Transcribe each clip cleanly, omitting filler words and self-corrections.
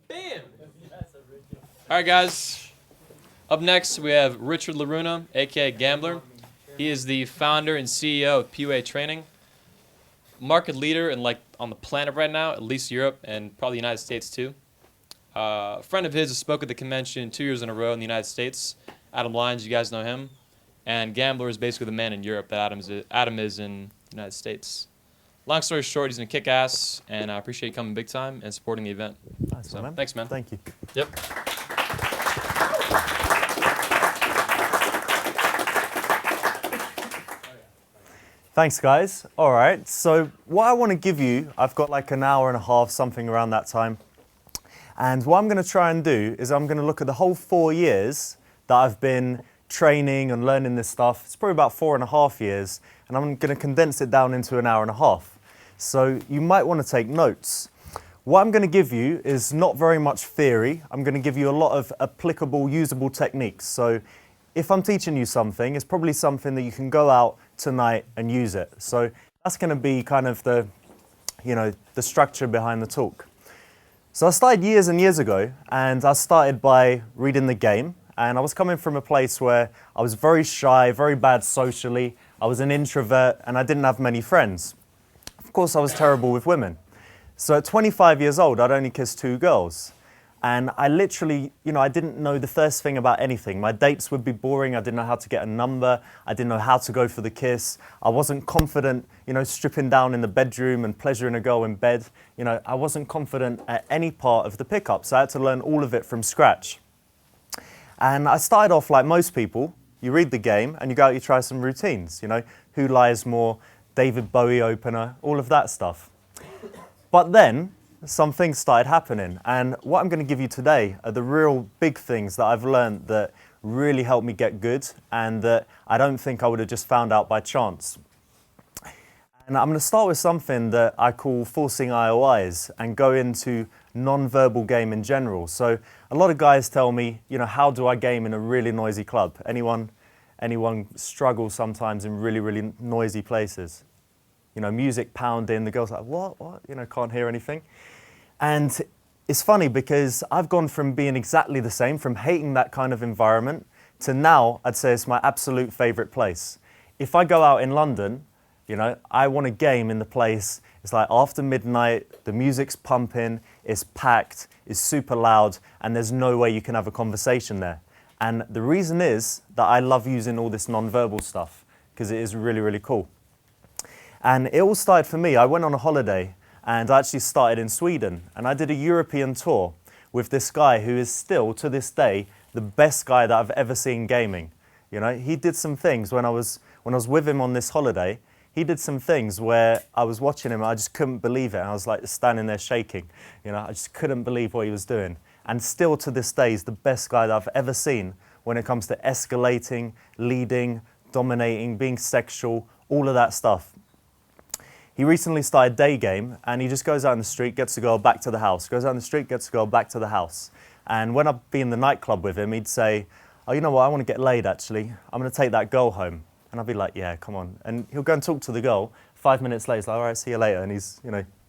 Bam! All right, guys. Up next, we have Richard Ruina, aka Gambler. He is the founder and CEO of PUA Training, market leader in on the planet right now, at least Europe and probably the United States too. A friend of his has spoke at the convention 2 years in a row in the United States. Adam Lyons, you guys know him. And Gambler is basically the man in Europe that Adam is in the United States. Long story short, he's going to kick ass, and I appreciate you coming big time and supporting the event. Nice, man. Thanks, man. Thank you. Yep. Thanks, guys. All right, so what I want to give you, I've got like an hour and a half, something around that time. And what I'm going to try and do is I'm going to look at the whole 4 years that I've been training and learning this stuff. It's probably about 4.5 years, and I'm going to condense it down into an hour and a half. So you might want to take notes. What I'm going to give you is not very much theory. I'm going to give you a lot of applicable, usable techniques. So if I'm teaching you something, it's probably something that you can go out tonight and use it. So that's going to be kind of the structure behind the talk. So I started years and years ago, and I started by reading the game. And I was coming from a place where I was very shy, very bad socially. I was an introvert, and I didn't have many friends. Of course, I was terrible with women. So at 25 years old, I'd only kissed 2 girls. And I literally, I didn't know the first thing about anything. My dates would be boring. I didn't know how to get a number. I didn't know how to go for the kiss. I wasn't confident, stripping down in the bedroom and pleasuring a girl in bed. I wasn't confident at any part of the pickup. So I had to learn all of it from scratch. And I started off like most people. You read the game and you go out, you try some routines. Who lies more, David Bowie opener, all of that stuff. But then some things started happening. And what I'm going to give you today are the real big things that I've learned that really helped me get good and that I don't think I would have just found out by chance. And I'm going to start with something that I call forcing IOIs and go into non-verbal game in general. So a lot of guys tell me, how do I game in a really noisy club? Anyone struggle sometimes in really, really noisy places? Music pounding, the girl's like, what? Can't hear anything. And it's funny because I've gone from being exactly the same, from hating that kind of environment, to now I'd say it's my absolute favorite place. If I go out in London, I want to game in the place. It's like after midnight, the music's pumping, it's packed, it's super loud, and there's no way you can have a conversation there. And the reason is that I love using all this non-verbal stuff because it is really, really cool. And it all started for me. I went on a holiday and I actually started in Sweden, and I did a European tour with this guy who is still, to this day, the best guy that I've ever seen gaming. He did some things when I was with him on this holiday. He did some things where I was watching him and I just couldn't believe it. I was like standing there shaking. I just couldn't believe what he was doing. And still to this day, he's the best guy that I've ever seen when it comes to escalating, leading, dominating, being sexual, all of that stuff. He recently started day game, and he just goes out in the street, gets a girl back to the house. Goes out in the street, gets a girl back to the house. And when I'd be in the nightclub with him, he'd say, oh, you know what, I want to get laid actually. I'm going to take that girl home. And I'd be like, yeah, come on. And he'll go and talk to the girl. 5 minutes later, he's like, all right, see you later. And he's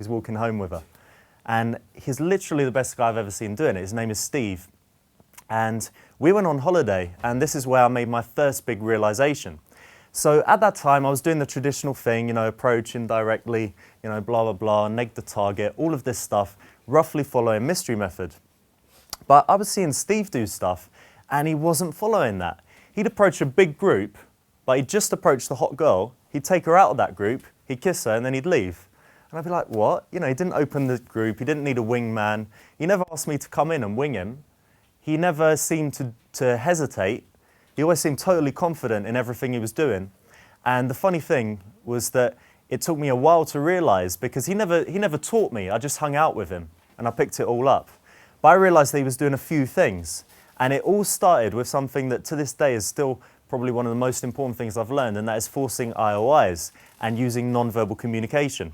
walking home with her. And he's literally the best guy I've ever seen doing it. His name is Steve. And we went on holiday, and this is where I made my first big realization. So at that time, I was doing the traditional thing, approach indirectly, blah, blah, blah, neg the target, all of this stuff, roughly following mystery method. But I was seeing Steve do stuff, and he wasn't following that. He'd approach a big group, but he'd just approach the hot girl, he'd take her out of that group, he'd kiss her, and then he'd leave. And I'd be like, what? He didn't open the group, he didn't need a wingman, he never asked me to come in and wing him. He never seemed to hesitate. He always seemed totally confident in everything he was doing. And the funny thing was that it took me a while to realize, because he never taught me. I just hung out with him and I picked it all up. But I realized that he was doing a few things. And it all started with something that to this day is still probably one of the most important things I've learned, and that is forcing IOIs and using non-verbal communication.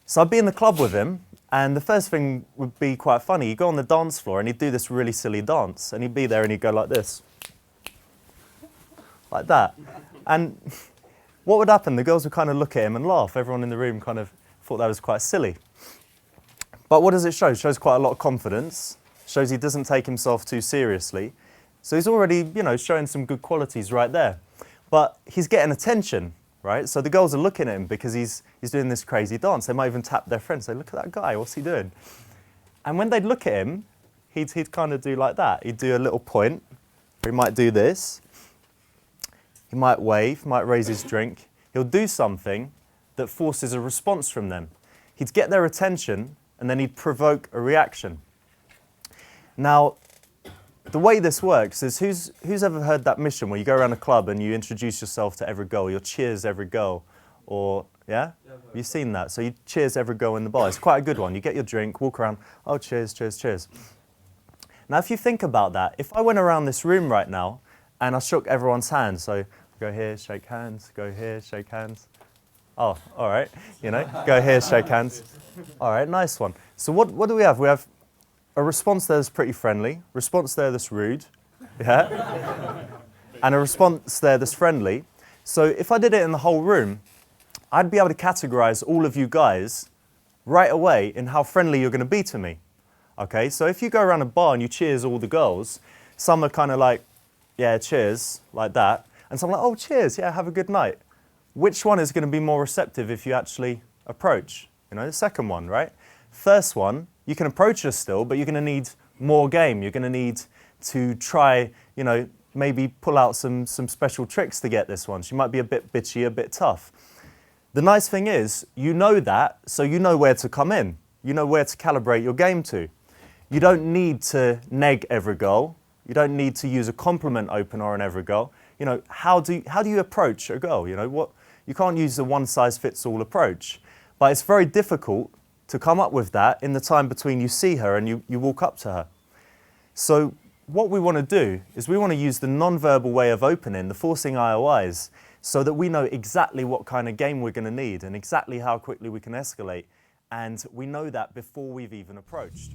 So I'd be in the club with him, and the first thing would be quite funny. He'd go on the dance floor and he'd do this really silly dance, and he'd be there and he'd go like this. Like that. And what would happen? The girls would kind of look at him and laugh. Everyone in the room kind of thought that was quite silly. But what does it show? It shows quite a lot of confidence, shows he doesn't take himself too seriously. So he's already, showing some good qualities right there. But he's getting attention, right? So the girls are looking at him because he's doing this crazy dance. They might even tap their friends, say, look at that guy, what's he doing? And when they'd look at him, he'd kind of do like that. He'd do a little point. He might do this. He might wave, might raise his drink. He'll do something that forces a response from them. He'd get their attention, and then he'd provoke a reaction. Now, the way this works is, who's ever heard that mission where you go around a club and you introduce yourself to every girl, you cheers every girl, or, yeah? You've seen that. So you cheers every girl in the bar. It's quite a good one. You get your drink, walk around, oh, cheers, cheers, cheers. Now, if you think about that, if I went around this room right now and I shook everyone's hands, so go here, shake hands, go here, shake hands. Oh, all right, go here, shake hands. All right, nice one. So what do we have? We have a response there that's pretty friendly, response there that's rude, yeah? And a response there that's friendly. So if I did it in the whole room, I'd be able to categorize all of you guys right away in how friendly you're going to be to me. Okay, so if you go around a bar and you cheers all the girls, some are kind of like, yeah, cheers, like that. And some are like, oh, cheers, yeah, have a good night. Which one is going to be more receptive if you actually approach? The second one, right? First one, you can approach her still, but you're going to need more game. You're going to need to try, maybe pull out some special tricks to get this one. She might be a bit bitchy, a bit tough. The nice thing is, you know that, so you know where to come in. You know where to calibrate your game to. You don't need to neg every girl. You don't need to use a compliment opener on every girl. How do you approach a girl? You can't use the one-size-fits-all approach. But it's very difficult to come up with that in the time between you see her and you walk up to her. So what we want to do is we want to use the non-verbal way of opening, the forcing IOIs, so that we know exactly what kind of game we're going to need and exactly how quickly we can escalate. And we know that before we've even approached.